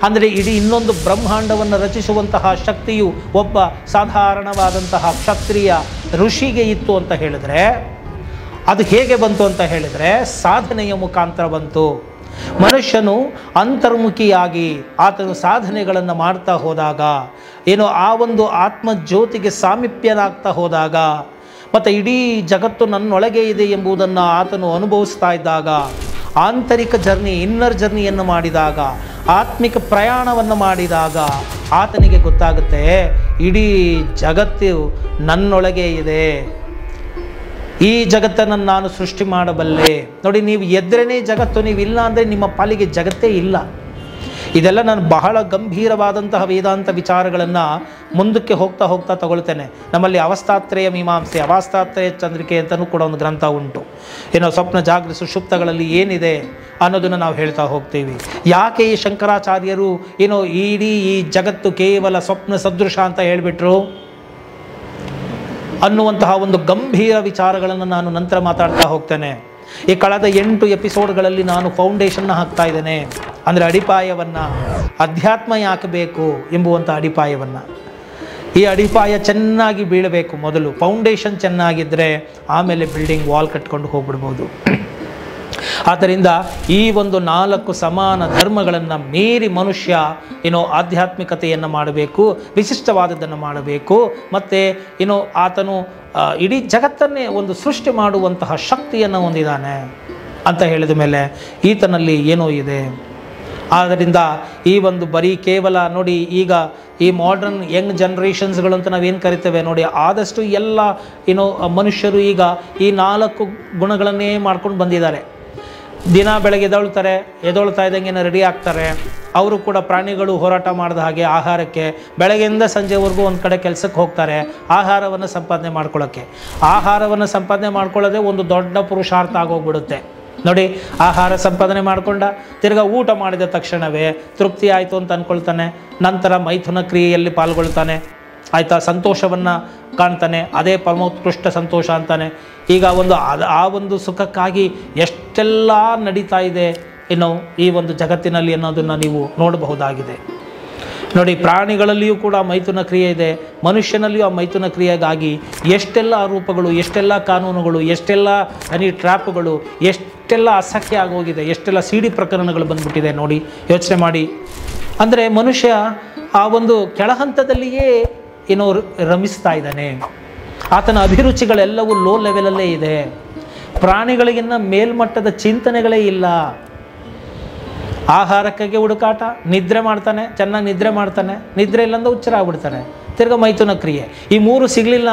ಅಂದರೆ ಇಡೀ ಇನ್ನೊಂದು ಬ್ರಹ್ಮಾಂಡವನ್ನು ರಚಿಸುವಂತಹ ಶಕ್ತಿಯು ಒಬ್ಬ ಸಾಧಾರಣವಾದಂತಹ ಕ್ಷತ್ರಿಯ ಋಷಿಗೆ ಇತ್ತು ಅಂತ ಹೇಳಿದರೆ, ಅದು ಹೇಗೆ ಬಂತು ಅಂತ ಹೇಳಿದರೆ ಸಾಧನೆಯ ಮುಖಾಂತರ ಬಂತು. ಮನುಷ್ಯನು ಅಂತರ್ಮುಖಿಯಾಗಿ ಆತನು ಸಾಧನೆಗಳನ್ನು ಮಾಡ್ತಾ ಹೋದಾಗ, ಆ ಒಂದು ಆತ್ಮಜ್ಯೋತಿಗೆ ಸಾಮೀಪ್ಯನಾಗ್ತಾ ಹೋದಾಗ, ಮತ್ತು ಇಡೀ ಜಗತ್ತು ನನ್ನೊಳಗೆ ಇದೆ ಎಂಬುದನ್ನು ಆತನು ಅನುಭವಿಸ್ತಾ ಇದ್ದಾಗ, ಆಂತರಿಕ ಜರ್ನಿ, ಇನ್ನರ್ ಜರ್ನಿಯನ್ನು ಮಾಡಿದಾಗ, ಆತ್ಮಿಕ ಪ್ರಯಾಣವನ್ನು ಮಾಡಿದಾಗ ಆತನಿಗೆ ಗೊತ್ತಾಗುತ್ತೆ, ಇಡೀ ಜಗತ್ತು ನನ್ನೊಳಗೆ ಇದೆ, ಈ ಜಗತ್ತನ್ನು ನಾನು ಸೃಷ್ಟಿ ಮಾಡಬಲ್ಲೆ. ನೋಡಿ, ನೀವು ಎದ್ರೇ ಜಗತ್ತು, ನೀವು ಇಲ್ಲ ಅಂದರೆ ನಿಮ್ಮ ಪಾಲಿಗೆ ಜಗತ್ತೇ ಇಲ್ಲ. ಇದೆಲ್ಲ ನಾನು ಬಹಳ ಗಂಭೀರವಾದಂತಹ ವೇದಾಂತ ವಿಚಾರಗಳನ್ನು ಮುಂದಕ್ಕೆ ಹೋಗ್ತಾ ಹೋಗ್ತಾ ತಗೊಳ್ತೇನೆ. ನಮ್ಮಲ್ಲಿ ಅವಸ್ಥಾತ್ರಯ ಮೀಮಾಂಸೆ, ಅವಸ್ಥಾತ್ರಯ ಚಂದ್ರಿಕೆ ಅಂತಲೂ ಕೂಡ ಒಂದು ಗ್ರಂಥ ಉಂಟು. ಸ್ವಪ್ನ ಜಾಗೃತ ಸುಷುಪ್ತಗಳಲ್ಲಿ ಏನಿದೆ ಅನ್ನೋದನ್ನು ನಾವು ಹೇಳ್ತಾ ಹೋಗ್ತೀವಿ. ಯಾಕೆ ಈ ಶಂಕರಾಚಾರ್ಯರು ಇಡೀ ಈ ಜಗತ್ತು ಕೇವಲ ಸ್ವಪ್ನ ಸದೃಶ ಅಂತ ಹೇಳಿಬಿಟ್ರು ಅನ್ನುವಂತಹ ಒಂದು ಗಂಭೀರ ವಿಚಾರಗಳನ್ನು ನಾನು ನಂತರ ಮಾತಾಡ್ತಾ ಹೋಗ್ತೇನೆ. ಈ ಕಳೆದ 8 ಎಪಿಸೋಡ್ಗಳಲ್ಲಿ ನಾನು ಫೌಂಡೇಶನ್ನ ಹಾಕ್ತಾ ಇದ್ದೇನೆ. ಅಂದರೆ ಅಡಿಪಾಯವನ್ನು, ಅಧ್ಯಾತ್ಮ ಯಾಕೆ ಬೇಕು ಎಂಬುವಂಥ ಅಡಿಪಾಯವನ್ನು. ಈ ಅಡಿಪಾಯ ಚೆನ್ನಾಗಿ ಬೀಳಬೇಕು. ಮೊದಲು ಫೌಂಡೇಶನ್ ಚೆನ್ನಾಗಿದ್ದರೆ ಆಮೇಲೆ ಬಿಲ್ಡಿಂಗ್ ವಾಲ್ ಕಟ್ಕೊಂಡು ಹೋಗ್ಬಿಡ್ಬೋದು. ಆದ್ದರಿಂದ ಈ ಒಂದು 4 ಸಮಾನ ಧರ್ಮಗಳನ್ನು ಮೀರಿ ಮನುಷ್ಯ ಆಧ್ಯಾತ್ಮಿಕತೆಯನ್ನು ಮಾಡಬೇಕು, ವಿಶಿಷ್ಟವಾದದ್ದನ್ನು ಮಾಡಬೇಕು. ಮತ್ತು ಆತನು ಇಡೀ ಜಗತ್ತನ್ನೇ ಒಂದು ಸೃಷ್ಟಿ ಮಾಡುವಂತಹ ಶಕ್ತಿಯನ್ನು ಹೊಂದಿದ್ದಾನೆ ಅಂತ ಹೇಳಿದ ಮೇಲೆ ಈತನಲ್ಲಿ ಏನೋ ಇದೆ. ಆದ್ದರಿಂದ ಈ ಒಂದು ಬರೀ ಕೇವಲ ನೋಡಿ, ಈಗ ಈ ಮಾಡರ್ನ್ ಯಂಗ್ ಜನ್ರೇಷನ್ಸ್ಗಳು ಅಂತ ನಾವೇನು ಕರಿತೇವೆ ನೋಡಿ, ಆದಷ್ಟು ಎಲ್ಲ ಮನುಷ್ಯರು ಈಗ ಈ 4 ಗುಣಗಳನ್ನೇ ಮಾಡ್ಕೊಂಡು ಬಂದಿದ್ದಾರೆ. ದಿನ ಬೆಳಗ್ಗೆ ಎದೊಳ್ತಾ ಇದ್ದಂಗೆ ರೆಡಿ ಆಗ್ತಾರೆ. ಅವರು ಕೂಡ ಪ್ರಾಣಿಗಳು ಹೋರಾಟ ಮಾಡಿದ ಹಾಗೆ ಆಹಾರಕ್ಕೆ ಬೆಳಗ್ಗೆಯಿಂದ ಸಂಜೆವರೆಗೂ ಒಂದು ಕಡೆ ಕೆಲಸಕ್ಕೆ ಹೋಗ್ತಾರೆ, ಆಹಾರವನ್ನು ಸಂಪಾದನೆ ಮಾಡ್ಕೊಳ್ಳೋಕ್ಕೆ. ಆಹಾರವನ್ನು ಸಂಪಾದನೆ ಮಾಡ್ಕೊಳ್ಳೋದೇ ಒಂದು ದೊಡ್ಡ ಪುರುಷಾರ್ಥ ಆಗೋಗ್ಬಿಡುತ್ತೆ ನೋಡಿ. ಆಹಾರ ಸಂಪಾದನೆ ಮಾಡಿಕೊಂಡ ತಿರ್ಗಾ ಊಟ ಮಾಡಿದ ತಕ್ಷಣವೇ ತೃಪ್ತಿ ಆಯಿತು ಅಂತ ಅಂದ್ಕೊಳ್ತಾನೆ. ನಂತರ ಮೈಥುನ ಕ್ರಿಯೆಯಲ್ಲಿ ಪಾಲ್ಗೊಳ್ತಾನೆ, ಆಯಿತಾ, ಸಂತೋಷವನ್ನು ಕಾಣ್ತಾನೆ. ಅದೇ ಪರಮೋತ್ಕೃಷ್ಟ ಸಂತೋಷ ಅಂತಾನೆ. ಈಗ ಆ ಒಂದು ಸುಖಕ್ಕಾಗಿ ಎಷ್ಟೆಲ್ಲ ನಡೀತಾ ಇದೆ ಈ ಒಂದು ಜಗತ್ತಿನಲ್ಲಿ ಅನ್ನೋದನ್ನು ನೀವು ನೋಡಬಹುದಾಗಿದೆ. ನೋಡಿ, ಪ್ರಾಣಿಗಳಲ್ಲಿಯೂ ಕೂಡ ಮೈಥುನ ಕ್ರಿಯೆ ಇದೆ, ಮನುಷ್ಯನಲ್ಲಿಯೂ ಆ ಮೈಥುನ ಕ್ರಿಯೆಗಾಗಿ ಎಷ್ಟೆಲ್ಲ ರೂಪಗಳು, ಎಷ್ಟೆಲ್ಲ ಕಾನೂನುಗಳು, ಎಷ್ಟೆಲ್ಲ ಹನಿ ಟ್ರ್ಯಾಪ್ಗಳು, ಎಷ್ಟೆಲ್ಲ ಅಸಹ್ಯ ಆಗೋಗಿದೆ, ಎಷ್ಟೆಲ್ಲ ಸಿಡಿ ಪ್ರಕರಣಗಳು ಬಂದ್ಬಿಟ್ಟಿದೆ ನೋಡಿ, ಯೋಚನೆ ಮಾಡಿ. ಅಂದರೆ ಮನುಷ್ಯ ಆ ಒಂದು ಕೆಳಹಂತದಲ್ಲಿಯೇ ರಮಿಸ್ತಾ ಇದ್ದಾನೆ. ಆತನ ಅಭಿರುಚಿಗಳೆಲ್ಲವೂ ಲೋ ಲೆವೆಲಲ್ಲೇ ಇದೆ. ಪ್ರಾಣಿಗಳಿಗಿನ್ನ ಮೇಲ್ಮಟ್ಟದ ಚಿಂತನೆಗಳೇ ಇಲ್ಲ. ಆಹಾರಕ್ಕಾಗಿ ಹುಡುಕಾಟ, ನಿದ್ರೆ ಮಾಡ್ತಾನೆ, ಚೆನ್ನಾಗಿ ನಿದ್ರೆ ಮಾಡ್ತಾನೆ, ನಿದ್ರೆ ಇಲ್ಲಂದ ಹುಚ್ಚರ ಆಗ್ಬಿಡ್ತಾನೆ, ತಿರ್ಗ ಮೈಥುನ ಕ್ರಿಯೆ. ಈ 3 ಸಿಗಲಿಲ್ಲ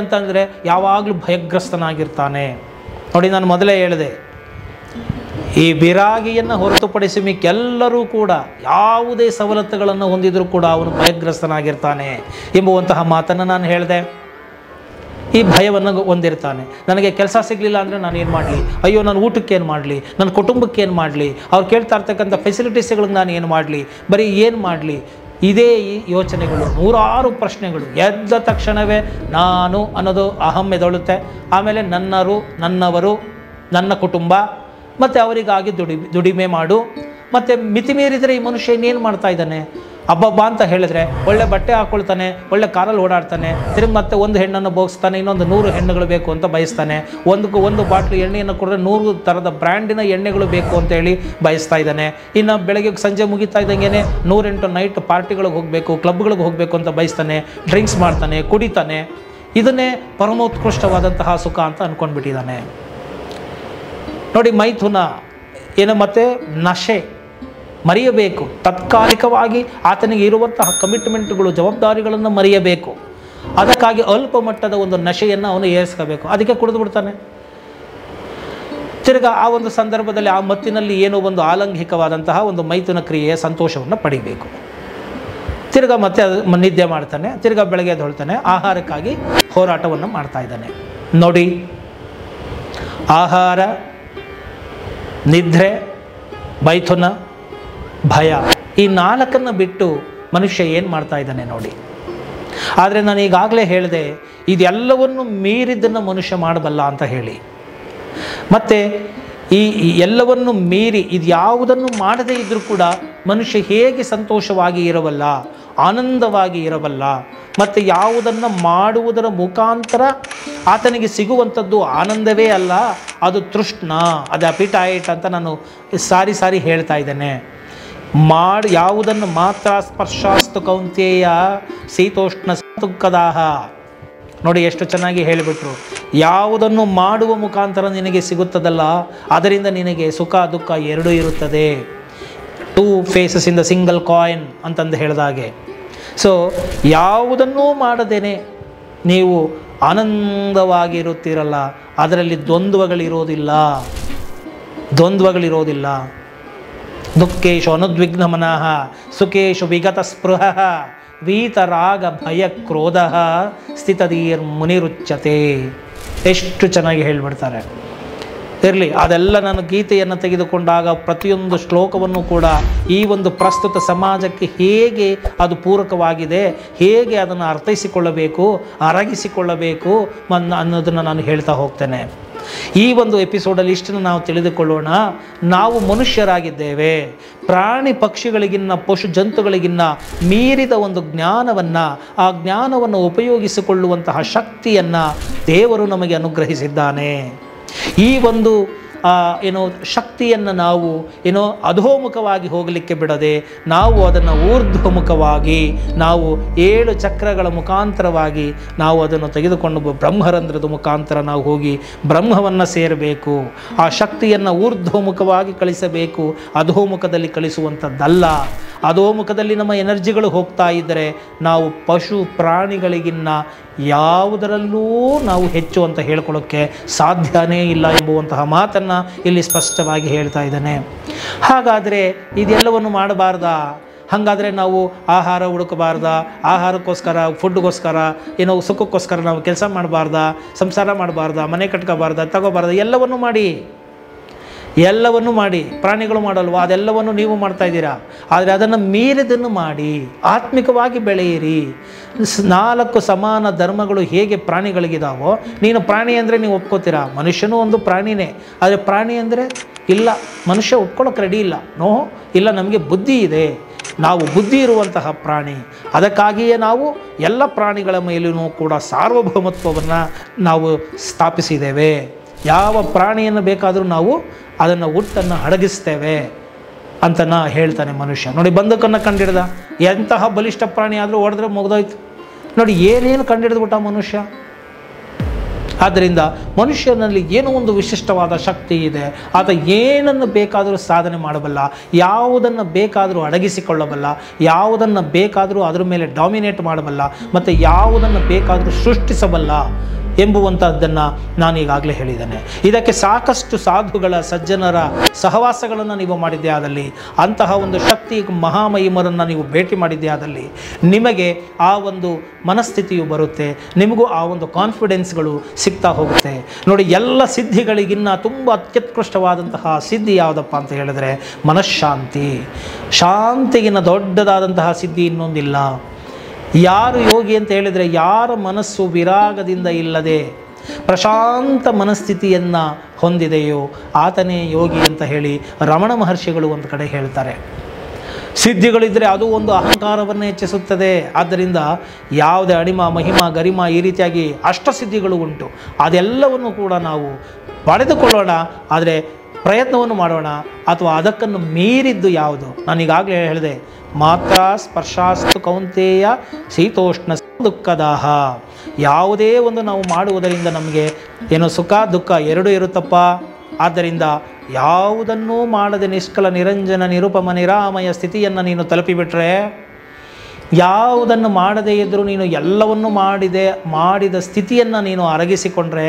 ಅಂತಂದರೆ ಯಾವಾಗಲೂ ಭಯಗ್ರಸ್ತನಾಗಿರ್ತಾನೆ. ನೋಡಿ, ನಾನು ಮೊದಲೇ ಹೇಳಿದೆ, ಈ ವಿರಾಗಿಯನ್ನು ಹೊರತುಪಡಿಸಿ ಮಿಕ್ಕೆಲ್ಲರೂ ಕೂಡ ಯಾವುದೇ ಸವಲತ್ತುಗಳನ್ನು ಹೊಂದಿದರೂ ಕೂಡ ಅವನು ಭಯಗ್ರಸ್ತನಾಗಿರ್ತಾನೆ ಎಂಬುವಂತಹ ಮಾತನ್ನು ನಾನು ಹೇಳಿದೆ. ಈ ಭಯವನ್ನು ಹೊಂದಿರ್ತಾನೆ. ನನಗೆ ಕೆಲಸ ಸಿಗಲಿಲ್ಲ ಅಂದರೆ ನಾನು ಏನು ಮಾಡಲಿ, ಅಯ್ಯೋ ನಾನು ಊಟಕ್ಕೆ ಏನು ಮಾಡಲಿ, ನನ್ನ ಕುಟುಂಬಕ್ಕೆ ಏನು ಮಾಡಲಿ, ಅವ್ರು ಕೇಳ್ತಾ ಇರ್ತಕ್ಕಂಥ ಫೆಸಿಲಿಟೀಸ್ಗಳಿಗೆ ನಾನು ಏನು ಮಾಡಲಿ, ಬರೀ ಏನು ಮಾಡಲಿ, ಇದೇ ಈ ಯೋಚನೆಗಳು, ನೂರಾರು ಪ್ರಶ್ನೆಗಳು. ಎದ್ದ ತಕ್ಷಣವೇ ನಾನು ಅನ್ನೋದು ಅಹಂ ಎದೊಳುತ್ತೆ. ಆಮೇಲೆ ನನ್ನರು, ನನ್ನವರು, ನನ್ನ ಕುಟುಂಬ, ಮತ್ತು ಅವರಿಗಾಗಿ ದುಡಿಮೆ ಮಾಡು. ಮತ್ತು ಮಿತಿಮೀರಿದರೆ ಈ ಮನುಷ್ಯ ಇನ್ನೇನು ಮಾಡ್ತಾ ಇದ್ದಾನೆ? ಹಬ್ಬಬ್ಬ ಅಂತ ಹೇಳಿದ್ರೆ ಒಳ್ಳೆ ಬಟ್ಟೆ ಹಾಕ್ಕೊಳ್ತಾನೆ, ಒಳ್ಳೆ ಕಾರಲ್ಲಿ ಓಡಾಡ್ತಾನೆ, ತಿರುಗಿ ಮತ್ತೆ ಒಂದು ಹೆಣ್ಣನ್ನು ಬೋಗಿಸ್ತಾನೆ, ಇನ್ನೊಂದು 100 ಹೆಣ್ಣುಗಳು ಬೇಕು ಅಂತ ಬಯಸ್ತಾನೆ. ಒಂದು ಬಾಟ್ಲು ಎಣ್ಣೆಯನ್ನು ಕೊಟ್ಟರೆ 100 ಥರದ ಬ್ರ್ಯಾಂಡಿನ ಎಣ್ಣೆಗಳು ಬೇಕು ಅಂತೇಳಿ ಬಯಸ್ತಾ ಇದ್ದಾನೆ. ಇನ್ನು ಬೆಳಗ್ಗೆ ಸಂಜೆ ಮುಗಿತಾ ಇದ್ದಂಗೆ 108 ನೈಟ್ ಪಾರ್ಟಿಗಳಿಗೆ ಹೋಗಬೇಕು, ಕ್ಲಬ್ಗಳಿಗೆ ಹೋಗಬೇಕು ಅಂತ ಬಯಸ್ತಾನೆ, ಡ್ರಿಂಕ್ಸ್ ಮಾಡ್ತಾನೆ, ಕುಡಿತಾನೆ. ಇದನ್ನೇ ಪರಮೋತ್ಕೃಷ್ಟವಾದಂತಹ ಸುಖ ಅಂತ ಅಂದ್ಕೊಂಡ್ಬಿಟ್ಟಿದ್ದಾನೆ. ನೋಡಿ, ಮೈಥುನ ಏನು ಮತ್ತು ನಶೆ ಮರೆಯಬೇಕು. ತಾತ್ಕಾಲಿಕವಾಗಿ ಆತನಿಗೆ ಇರುವಂತಹ ಕಮಿಟ್ಮೆಂಟ್ಗಳು, ಜವಾಬ್ದಾರಿಗಳನ್ನು ಮರೆಯಬೇಕು. ಅದಕ್ಕಾಗಿ ಅಲ್ಪ ಮಟ್ಟದ ಒಂದು ನಶೆಯನ್ನು ಅವನು ಏರಿಸ್ಕೋಬೇಕು. ಅದಕ್ಕೆ ಕುಡಿದು ಬಿಡ್ತಾನೆ. ತಿರ್ಗಾ ಆ ಒಂದು ಸಂದರ್ಭದಲ್ಲಿ ಆ ಮತ್ತಿನಲ್ಲಿ ಏನೋ ಒಂದು ಆಲಂಗಿಕವಾದಂತಹ ಒಂದು ಮೈಥುನ ಕ್ರಿಯೆಯ ಸಂತೋಷವನ್ನು ಪಡಿಬೇಕು. ತಿರ್ಗಾ ಮತ್ತೆ ನಿದ್ದೆ ಮಾಡ್ತಾನೆ, ತಿರ್ಗಾ ಬೆಳಗ್ಗೆ ಎದ್ದೇಳ್ತಾನೆ, ಆಹಾರಕ್ಕಾಗಿ ಹೋರಾಟವನ್ನು ಮಾಡ್ತಾ ಇದ್ದಾನೆ. ನೋಡಿ, ಆಹಾರ, ನಿದ್ರೆ, ಮೈಥುನ, ಭಯ, ಈ 4 ಬಿಟ್ಟು ಮನುಷ್ಯ ಏನು ಮಾಡ್ತಾ ಇದ್ದಾನೆ ನೋಡಿ. ಆದರೆ ನಾನು ಈಗಾಗಲೇ ಹೇಳಿದೆ, ಇದೆಲ್ಲವನ್ನು ಮೀರಿದ್ದನ್ನು ಮನುಷ್ಯ ಮಾಡಬಲ್ಲ ಅಂತ ಹೇಳಿ. ಮತ್ತು ಈ ಎಲ್ಲವನ್ನು ಮೀರಿ ಇದು ಯಾವುದನ್ನು ಮಾಡದೇ ಇದ್ದರೂ ಕೂಡ ಮನುಷ್ಯ ಹೇಗೆ ಸಂತೋಷವಾಗಿ ಇರಬಲ್ಲ, ಆನಂದವಾಗಿ ಇರಬಲ್ಲ. ಮತ್ತು ಯಾವುದನ್ನು ಮಾಡುವುದರ ಮುಖಾಂತರ ಆತನಿಗೆ ಸಿಗುವಂಥದ್ದು ಆನಂದವೇ ಅಲ್ಲ, ಅದು ತೃಷ್ಣ, ಅದು ಅಪಿಟೈಟ್ ಅಂತ ನಾನು ಸಾರಿ ಹೇಳ್ತಾ ಇದ್ದೇನೆ. ಯಾವುದನ್ನು ಮಾತ್ರ ಸ್ಪರ್ಶಾಸ್ತು ಕೌಂತೆಯ ಶೀತೋಷ್ಣ ದುಃಖದಾಹ. ನೋಡಿ ಎಷ್ಟು ಚೆನ್ನಾಗಿ ಹೇಳಿಬಿಟ್ರು. ಯಾವುದನ್ನು ಮಾಡುವ ಮುಖಾಂತರ ನಿನಗೆ ಸಿಗುತ್ತದಲ್ಲ, ಅದರಿಂದ ನಿನಗೆ ಸುಖ ದುಃಖ ಎರಡೂ ಇರುತ್ತದೆ. 2 faces in the single coin ಅಂತಂದು ಹೇಳಿದಾಗೆ. ಸೊ ಯಾವುದನ್ನೂ ಮಾಡದೇನೆ ನೀವು ಆನಂದವಾಗಿರುತ್ತೀರಲ್ಲ, ಅದರಲ್ಲಿ ದ್ವಂದ್ವಗಳಿರೋದಿಲ್ಲ. ದುಃಖೇಶು ಅನುದ್ವಿಗ್ನ ಮನಃ, ಸುಖೇಶು ವಿಗತ ಸ್ಪೃಹ, ವೀತರಾಗ ಭಯ ಕ್ರೋಧ, ಸ್ಥಿತಧೀರ್ ಮುನಿರುಚ್ಯತೆ. ಎಷ್ಟು ಚೆನ್ನಾಗಿ ಹೇಳಿಬಿಡ್ತಾರೆ. ಇರಲಿ, ಅದೆಲ್ಲ ನಾನು ಗೀತೆಯನ್ನು ತೆಗೆದುಕೊಂಡಾಗ ಪ್ರತಿಯೊಂದು ಶ್ಲೋಕವನ್ನು ಕೂಡ ಈ ಒಂದು ಪ್ರಸ್ತುತ ಸಮಾಜಕ್ಕೆ ಹೇಗೆ ಅದು ಪೂರಕವಾಗಿದೆ, ಹೇಗೆ ಅದನ್ನು ಅರ್ಥೈಸಿಕೊಳ್ಳಬೇಕು, ಅರಗಿಸಿಕೊಳ್ಳಬೇಕು ಅನ್ನೋದನ್ನು ನಾನು ಹೇಳ್ತಾ ಹೋಗ್ತೇನೆ. ಈ ಒಂದು ಎಪಿಸೋಡಲ್ಲಿ ಇಷ್ಟನ್ನು ನಾವು ತಿಳಿದುಕೊಳ್ಳೋಣ. ನಾವು ಮನುಷ್ಯರಾಗಿದ್ದೇವೆ. ಪ್ರಾಣಿ ಪಕ್ಷಿಗಳಿಗಿನ್ನ, ಪಶು ಜಂತುಗಳಿಗಿನ್ನ ಮೀರಿದ ಒಂದು ಜ್ಞಾನವನ್ನು, ಆ ಜ್ಞಾನವನ್ನು ಉಪಯೋಗಿಸಿಕೊಳ್ಳುವಂತಹ ಶಕ್ತಿಯನ್ನು ದೇವರು ನಮಗೆ ಅನುಗ್ರಹಿಸಿದ್ದಾನೆ. ಈ ಒಂದು ಶಕ್ತಿಯನ್ನು ನಾವು ಅಧೋಮುಖವಾಗಿ ಹೋಗಲಿಕ್ಕೆ ಬಿಡದೆ, ನಾವು ಅದನ್ನು ಊರ್ಧ್ವಮುಖವಾಗಿ, ನಾವು 7 ಚಕ್ರಗಳ ಮುಖಾಂತರವಾಗಿ ನಾವು ಅದನ್ನು ತೆಗೆದುಕೊಂಡು ಬ್ರಹ್ಮರಂಧ್ರದ ಮುಖಾಂತರ ನಾವು ಹೋಗಿ ಬ್ರಹ್ಮವನ್ನು ಸೇರಬೇಕು. ಆ ಶಕ್ತಿಯನ್ನು ಊರ್ಧ್ವಮುಖವಾಗಿ ಕಳಿಸಬೇಕು, ಅಧೋಮುಖದಲ್ಲಿ ಕಳಿಸುವಂಥದ್ದಲ್ಲ. ಅಧೋಮುಖದಲ್ಲಿ ನಮ್ಮ ಎನರ್ಜಿಗಳು ಹೋಗ್ತಾ ಇದ್ದರೆ ನಾವು ಪಶು ಪ್ರಾಣಿಗಳಿಗಿನ್ನ ಯಾವುದರಲ್ಲೂ ನಾವು ಹೆಚ್ಚು ಅಂತ ಹೇಳ್ಕೊಳ್ಳೋಕ್ಕೆ ಸಾಧ್ಯನೇ ಇಲ್ಲ ಎಂಬುವಂತಹ ಮಾತನ್ನು ಇಲ್ಲಿ ಸ್ಪಷ್ಟವಾಗಿ ಹೇಳ್ತಾ ಇದ್ದಾನೆ. ಹಾಗಾದರೆ ಇದೆಲ್ಲವನ್ನು ಮಾಡಬಾರ್ದಾ? ಹಾಗಾದರೆ ನಾವು ಆಹಾರ ಹುಡುಕಬಾರ್ದಾ? ಆಹಾರಕ್ಕೋಸ್ಕರ, ಫುಡ್ಗೋಸ್ಕರ, ಸುಖಕ್ಕೋಸ್ಕರ ನಾವು ಕೆಲಸ ಮಾಡಬಾರ್ದಾ? ಸಂಸಾರ ಮಾಡಬಾರ್ದಾ? ಮನೆ ಕಟ್ಕೋಬಾರ್ದಾ? ತಗೋಬಾರ್ದಾ? ಎಲ್ಲವನ್ನೂ ಮಾಡಿ. ಪ್ರಾಣಿಗಳು ಮಾಡಲ್ವಾ? ಅದೆಲ್ಲವನ್ನು ನೀವು ಮಾಡ್ತಾ ಇದ್ದೀರಾ. ಆದರೆ ಅದನ್ನು ಮೀರಿದನ್ನು ಮಾಡಿ, ಆತ್ಮಿಕವಾಗಿ ಬೆಳೆಯಿರಿ. 4 ಸಮಾನ ಧರ್ಮಗಳು ಹೇಗೆ ಪ್ರಾಣಿಗಳಿಗಿದಾವೋ, ನೀನು ಪ್ರಾಣಿ ಅಂದರೆ ನೀವು ಒಪ್ಕೋತೀರಾ. ಮನುಷ್ಯನೂ ಒಂದು ಪ್ರಾಣಿನೇ. ಆದರೆ ಪ್ರಾಣಿ ಅಂದರೆ ಇಲ್ಲ, ಮನುಷ್ಯ ಒಪ್ಕೊಳ್ಳೋಕೆ ರೆಡಿ ಇಲ್ಲ. ಇಲ್ಲ, ನಮಗೆ ಬುದ್ಧಿ ಇದೆ, ನಾವು ಬುದ್ಧಿ ಇರುವಂತಹ ಪ್ರಾಣಿ. ಅದಕ್ಕಾಗಿಯೇ ನಾವು ಎಲ್ಲ ಪ್ರಾಣಿಗಳ ಮೇಲೂ ಕೂಡ ಸಾರ್ವಭೌಮತ್ವವನ್ನು ನಾವು ಸ್ಥಾಪಿಸಿದ್ದೇವೆ. ಯಾವ ಪ್ರಾಣಿಯನ್ನು ಬೇಕಾದರೂ ನಾವು ಅದನ್ನು ಹುಟ್ಟನ್ನು ಅಡಗಿಸ್ತೇವೆ ಅಂತ ಹೇಳ್ತಾನೆ ಮನುಷ್ಯ. ನೋಡಿ, ಬಂದೂಕನ್ನು ಕಂಡಿಡ್ದ, ಎಂತಹ ಬಲಿಷ್ಠ ಪ್ರಾಣಿ ಆದರೂ ಹೊಡೆದ್ರೆ ಮುಗ್ದೋಯ್ತು. ನೋಡಿ, ಏನೇನು ಕಂಡಿಡಿದ್ಬಿಟ್ಟ ಮನುಷ್ಯ. ಆದ್ದರಿಂದ ಮನುಷ್ಯನಲ್ಲಿ ಏನೋ ಒಂದು ವಿಶಿಷ್ಟವಾದ ಶಕ್ತಿ ಇದೆ. ಆತ ಏನನ್ನು ಬೇಕಾದರೂ ಸಾಧನೆ ಮಾಡಬಲ್ಲ, ಯಾವುದನ್ನು ಬೇಕಾದರೂ ಅಡಗಿಸಿಕೊಳ್ಳಬಲ್ಲ, ಯಾವುದನ್ನು ಬೇಕಾದರೂ ಅದರ ಮೇಲೆ ಡಾಮಿನೇಟ್ ಮಾಡಬಲ್ಲ, ಮತ್ತು ಯಾವುದನ್ನು ಬೇಕಾದರೂ ಸೃಷ್ಟಿಸಬಲ್ಲ. ಎಂಬುವಂಥದ್ದನ್ನು ನಾನು ಈಗಾಗಲೇ ಹೇಳಿದ್ದೇನೆ. ಇದಕ್ಕೆ ಸಾಕಷ್ಟು ಸಾಧುಗಳ ಸಜ್ಜನರ ಸಹವಾಸಗಳನ್ನು ನೀವು ಮಾಡಿದ್ದೇ ಆದಲ್ಲಿ, ಅಂತಹ ಒಂದು ಶಕ್ತಿ ಮಹಾಮಹಿಮರನ್ನು ನೀವು ಭೇಟಿ ಮಾಡಿದ್ದೇ ಆದಲ್ಲಿ ನಿಮಗೆ ಆ ಒಂದು ಮನಸ್ಥಿತಿಯು ಬರುತ್ತೆ, ನಿಮಗೂ ಆ ಒಂದು ಕಾನ್ಫಿಡೆನ್ಸ್ಗಳು ಸಿಗ್ತಾ ಹೋಗುತ್ತೆ. ನೋಡಿ, ಎಲ್ಲ ಸಿದ್ಧಿಗಳಿಗಿನ್ನ ತುಂಬ ಅತ್ಯುತ್ಕೃಷ್ಟವಾದಂತಹ ಸಿದ್ಧಿ ಯಾವುದಪ್ಪ ಅಂತ ಹೇಳಿದ್ರೆ ಮನಃಶಾಂತಿ. ಶಾಂತಿಗಿನ್ನ ದೊಡ್ಡದಾದಂತಹ ಸಿದ್ಧಿ ಇನ್ನೊಂದಿಲ್ಲ. ಯಾರು ಯೋಗಿ ಅಂತ ಹೇಳಿದರೆ ಯಾರ ಮನಸ್ಸು ವಿರಾಗದಿಂದ ಇಲ್ಲದೆ ಪ್ರಶಾಂತ ಮನಸ್ಥಿತಿಯನ್ನು ಹೊಂದಿದೆಯೋ ಆತನೇ ಯೋಗಿ ಅಂತ ಹೇಳಿ ರಮಣ ಮಹರ್ಷಿಗಳು ಒಂದು ಕಡೆ ಹೇಳ್ತಾರೆ. ಸಿದ್ಧಿಗಳಿದ್ದರೆ ಅದು ಒಂದು ಅಹಂಕಾರವನ್ನು ಹೆಚ್ಚಿಸುತ್ತದೆ. ಆದ್ದರಿಂದ ಯಾವುದೇ ಅಣಿಮ ಮಹಿಮ ಗರಿಮ ಈ ರೀತಿಯಾಗಿ ಅಷ್ಟಸಿದ್ಧಿಗಳು ಉಂಟು, ಅದೆಲ್ಲವನ್ನು ಕೂಡ ನಾವು ಪಡೆದುಕೊಳ್ಳೋಣ. ಆದರೆ ಪ್ರಯತ್ನವನ್ನು ಮಾಡೋಣ. ಅಥವಾ ಅದಕ್ಕನ್ನು ಮೀರಿದ್ದು ಯಾವುದು? ನಾನೀಗಾಗಲೇ ಹೇಳಿದೆ, ಮಾತ್ರ ಸ್ಪರ್ಶಾಸ್ತು ಕೌಂತೆಯ ಶೀತೋಷ್ಣ ದುಃಖದಾಹ. ಯಾವುದೇ ಒಂದು ನಾವು ಮಾಡುವುದರಿಂದ ನಮಗೆ ಏನೋ ಸುಖ ದುಃಖ ಎರಡೂ ಇರುತ್ತಪ್ಪ. ಆದ್ದರಿಂದ ಯಾವುದನ್ನೂ ಮಾಡದೆ ನಿಷ್ಕಲ ನಿರಂಜನ ನಿರುಪಮ ನಿರಾಮಯ ಸ್ಥಿತಿಯನ್ನು ನೀನು ತಲುಪಿಬಿಟ್ರೆ, ಯಾವುದನ್ನು ಮಾಡದೇ ಇದ್ದರೂ ನೀನು ಎಲ್ಲವನ್ನು ಮಾಡಿದ ಸ್ಥಿತಿಯನ್ನು ನೀನು ಅರಗಿಸಿಕೊಂಡ್ರೆ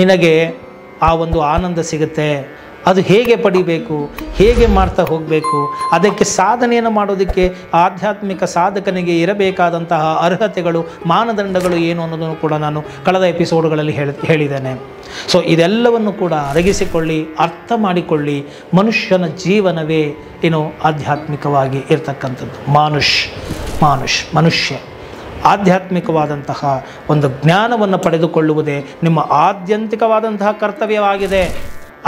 ನಿನಗೆ ಆ ಒಂದು ಆನಂದ ಸಿಗುತ್ತೆ. ಅದು ಹೇಗೆ ಪಡಿಬೇಕು, ಹೇಗೆ ಮಾಡ್ತಾ ಹೋಗಬೇಕು, ಅದಕ್ಕೆ ಸಾಧನೆಯನ್ನು ಮಾಡೋದಕ್ಕೆ ಆಧ್ಯಾತ್ಮಿಕ ಸಾಧಕನಿಗೆ ಇರಬೇಕಾದಂತಹ ಅರ್ಹತೆಗಳು ಮಾನದಂಡಗಳು ಏನು ಅನ್ನೋದನ್ನು ಕೂಡ ನಾನು ಕಳೆದ ಎಪಿಸೋಡ್ಗಳಲ್ಲಿ ಹೇಳಿದ್ದೇನೆ. ಸೊ ಇದೆಲ್ಲವನ್ನು ಕೂಡ ಅರಗಿಸಿಕೊಳ್ಳಿ, ಅರ್ಥ ಮಾಡಿಕೊಳ್ಳಿ. ಮನುಷ್ಯನ ಜೀವನವೇ ಆಧ್ಯಾತ್ಮಿಕವಾಗಿ ಇರ್ತಕ್ಕಂಥದ್ದು. ಮನುಷ್ಯ ಆಧ್ಯಾತ್ಮಿಕವಾದಂತಹ ಒಂದು ಜ್ಞಾನವನ್ನು ಪಡೆದುಕೊಳ್ಳುವುದೇ ನಿಮ್ಮ ಆತ್ಯಂತಿಕವಾದಂತಹ ಕರ್ತವ್ಯವಾಗಿದೆ.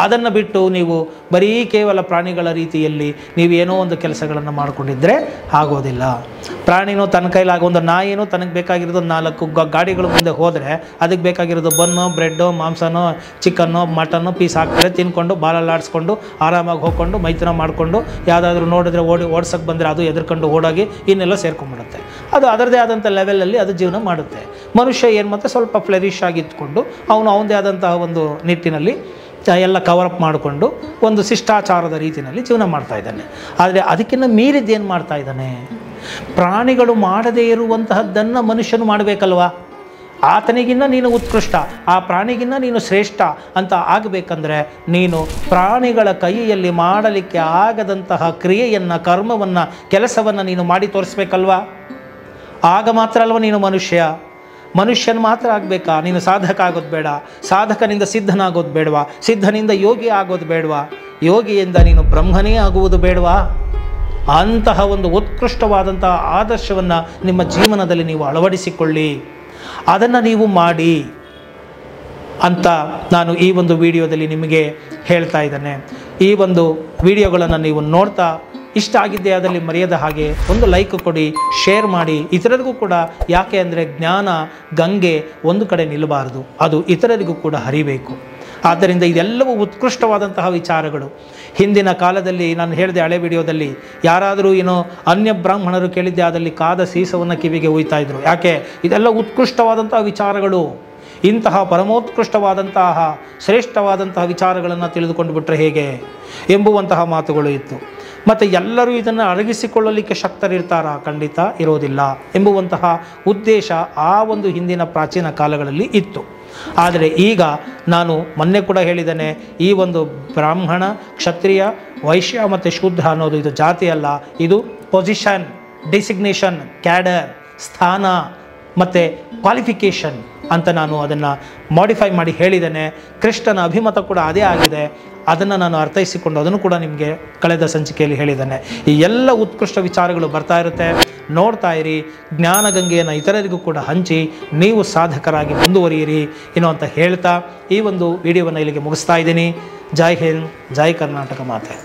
ಅದನ್ನು ಬಿಟ್ಟು ನೀವು ಬರೀ ಕೇವಲ ಪ್ರಾಣಿಗಳ ರೀತಿಯಲ್ಲಿ ನೀವೇನೋ ಒಂದು ಕೆಲಸಗಳನ್ನು ಮಾಡಿಕೊಂಡಿದ್ದರೆ ಆಗೋದಿಲ್ಲ. ಪ್ರಾಣಿನೋ ತನ್ನ ಕೈಲಾಗ ಒಂದು ನಾಯಿನೋ ತನಗೆ ಬೇಕಾಗಿರೋದು 4 ಗಾಡಿಗಳು ಮುಂದೆ ಹೋದರೆ ಅದಕ್ಕೆ ಬೇಕಾಗಿರೋದು ಬನ್ನು, ಬ್ರೆಡ್ಡು, ಮಾಂಸನೋ, ಚಿಕನ್ನು, ಮಟನ್ನು ಪೀಸ್ ಹಾಕ್ತಾರೆ, ತಿನ್ಕೊಂಡು ಬಾಲಲ್ಲಾಡಿಸ್ಕೊಂಡು ಆರಾಮಾಗಿ ಹೋಗ್ಕೊಂಡು ಮೈಥುನ ಮಾಡಿಕೊಂಡು ಯಾವುದಾದ್ರೂ ನೋಡಿದ್ರೆ ಓಡ್ಸೋಕ್ಕೆ ಬಂದರೆ ಅದು ಎದುರ್ಕೊಂಡು ಓಡೋಗಿ ಇನ್ನೆಲ್ಲ ಸೇರ್ಕೊಂಡ್ಬಿಡುತ್ತೆ. ಅದು ಅದರದೇ ಆದಂಥ ಲೆವೆಲಲ್ಲಿ ಅದು ಜೀವನ ಮಾಡುತ್ತೆ. ಮನುಷ್ಯ ಏನು ಮತ್ತೆ ಸ್ವಲ್ಪ ಫ್ಲರಿಶ್ ಆಗಿ ಇದ್ಕೊಂಡು ಅವನದೇ ಆದಂತಹ ಒಂದು ನಿಟ್ಟಿನಲ್ಲಿ ಎಲ್ಲ ಕವರಪ್ ಮಾಡಿಕೊಂಡು ಒಂದು ಶಿಷ್ಟಾಚಾರದ ರೀತಿಯಲ್ಲಿ ಜೀವನ ಮಾಡ್ತಾ ಇದ್ದಾನೆ. ಆದರೆ ಅದಕ್ಕಿಂತ ಮೀರಿದ್ದೇನು ಮಾಡ್ತಾ ಇದ್ದಾನೆ? ಪ್ರಾಣಿಗಳು ಮಾಡದೇ ಇರುವಂತಹದ್ದನ್ನು ಮನುಷ್ಯನು ಮಾಡಬೇಕಲ್ವಾ? ಆತನಿಗಿನ್ನ ನೀನು ಉತ್ಕೃಷ್ಟ, ಆ ಪ್ರಾಣಿಗಿನ್ನ ನೀನು ಶ್ರೇಷ್ಠ ಅಂತ ಆಗಬೇಕಂದ್ರೆ ನೀನು ಪ್ರಾಣಿಗಳ ಕೈಯಲ್ಲಿ ಮಾಡಲಿಕ್ಕೆ ಆಗದಂತಹ ಕ್ರಿಯೆಯನ್ನು, ಕರ್ಮವನ್ನು, ಕೆಲಸವನ್ನು ನೀನು ಮಾಡಿ ತೋರಿಸ್ಬೇಕಲ್ವಾ? ಆಗ ಮಾತ್ರ ಅಲ್ವ ನೀನು ಮನುಷ್ಯನ ಮಾತ್ರ ಆಗಬೇಕಾ? ನೀನು ಸಾಧಕ ಆಗೋದು ಬೇಡ, ಸಾಧಕನಿಂದ ಸಿದ್ಧನಾಗೋದು ಬೇಡವಾ, ಸಿದ್ಧನಿಂದ ಯೋಗಿ ಆಗೋದು ಬೇಡವಾ, ಯೋಗಿಯಿಂದ ನೀನು ಬ್ರಹ್ಮನೇ ಆಗುವುದು ಬೇಡವಾ? ಅಂತಹ ಒಂದು ಉತ್ಕೃಷ್ಟವಾದಂತಹ ಆದರ್ಶವನ್ನು ನಿಮ್ಮ ಜೀವನದಲ್ಲಿ ನೀವು ಅಳವಡಿಸಿಕೊಳ್ಳಿ, ಅದನ್ನು ನೀವು ಮಾಡಿ ಅಂತ ನಾನು ಈ ಒಂದು ವಿಡಿಯೋದಲ್ಲಿ ನಿಮಗೆ ಹೇಳ್ತಾ ಇದ್ದೇನೆ. ಈ ಒಂದು ವಿಡಿಯೋಗಳನ್ನು ನೀವು ನೋಡ್ತಾ ಇಷ್ಟ ಆಗಿದ್ದೇ ಅದರಲ್ಲಿ ಮರೆಯದ ಹಾಗೆ ಒಂದು ಲೈಕ್ ಕೊಡಿ, ಶೇರ್ ಮಾಡಿ ಇತರರಿಗೂ ಕೂಡ. ಯಾಕೆ ಅಂದರೆ ಜ್ಞಾನ ಗಂಗೆ ಒಂದು ಕಡೆ ನಿಲ್ಲಬಾರದು, ಅದು ಇತರರಿಗೂ ಕೂಡ ಹರಿಬೇಕು. ಆದ್ದರಿಂದ ಇದೆಲ್ಲವೂ ಉತ್ಕೃಷ್ಟವಾದಂತಹ ವಿಚಾರಗಳು. ಹಿಂದಿನ ಕಾಲದಲ್ಲಿ ನಾನು ಹೇಳಿದೆ ಹಳೆ ವಿಡಿಯೋದಲ್ಲಿ, ಯಾರಾದರೂ ಅನ್ಯ ಬ್ರಾಹ್ಮಣರು ಕೇಳಿದ್ದೆ ಆದಲ್ಲಿ ಕಾದ ಸೀಸವನ್ನು ಕಿವಿಗೆ ಒಯ್ತಾ ಇದ್ರು. ಯಾಕೆ? ಇದೆಲ್ಲ ಉತ್ಕೃಷ್ಟವಾದಂತಹ ವಿಚಾರಗಳು. ಇಂತಹ ಪರಮೋತ್ಕೃಷ್ಟವಾದಂತಹ ಶ್ರೇಷ್ಠವಾದಂತಹ ವಿಚಾರಗಳನ್ನು ತಿಳಿದುಕೊಂಡು ಬಿಟ್ಟರೆ ಹೇಗೆ ಎಂಬುವಂತಹ ಮಾತುಗಳು ಇತ್ತು. ಮತ್ತು ಎಲ್ಲರೂ ಇದನ್ನು ಅರಗಿಸಿಕೊಳ್ಳಲಿಕ್ಕೆ ಶಕ್ತರಿರ್ತಾರಾ? ಖಂಡಿತ ಇರೋದಿಲ್ಲ ಎಂಬುವಂತಹ ಉದ್ದೇಶ ಆ ಒಂದು ಹಿಂದಿನ ಪ್ರಾಚೀನ ಕಾಲಗಳಲ್ಲಿ ಇತ್ತು. ಆದರೆ ಈಗ ನಾನು ಮೊನ್ನೆ ಕೂಡ ಹೇಳಿದ್ದೇನೆ, ಈ ಒಂದು ಬ್ರಾಹ್ಮಣ, ಕ್ಷತ್ರಿಯ, ವೈಶ್ಯ ಮತ್ತು ಶೂದ್ರ ಅನ್ನೋದು ಇದು ಜಾತಿ ಅಲ್ಲ, ಇದು ಪೊಸಿಷನ್, ಡಿಸಿಗ್ನೇಷನ್, ಕ್ಯಾಡರ್, ಸ್ಥಾನ ಮತ್ತು ಕ್ವಾಲಿಫಿಕೇಷನ್ ಅಂತ ನಾನು ಅದನ್ನು ಮಾಡಿಫೈ ಮಾಡಿ ಹೇಳಿದ್ದೇನೆ. ಕೃಷ್ಣನ ಅಭಿಮತ ಕೂಡ ಅದೇ ಆಗಿದೆ. ಅದನ್ನು ನಾನು ಅರ್ಥೈಸಿಕೊಂಡು ಅದನ್ನು ಕೂಡ ನಿಮಗೆ ಕಳೆದ ಸಂಚಿಕೆಯಲ್ಲಿ ಹೇಳಿದ್ದೇನೆ. ಈ ಎಲ್ಲ ಉತ್ಕೃಷ್ಟ ವಿಚಾರಗಳು ಬರ್ತಾ ಇರುತ್ತೆ, ನೋಡ್ತಾ ಇರಿ. ಜ್ಞಾನಗಂಗೆಯನ್ನು ಇತರರಿಗೂ ಕೂಡ ಹಂಚಿ ನೀವು ಸಾಧಕರಾಗಿ ಮುಂದುವರಿಯಿರಿ ಅಂತ ಹೇಳ್ತಾ ಈ ಒಂದು ವಿಡಿಯೋವನ್ನು ಇಲ್ಲಿಗೆ ಮುಗಿಸ್ತಾ ಇದ್ದೀನಿ. ಜೈ ಹಿಂದ್, ಜೈ ಕರ್ನಾಟಕ ಮಾತೆ.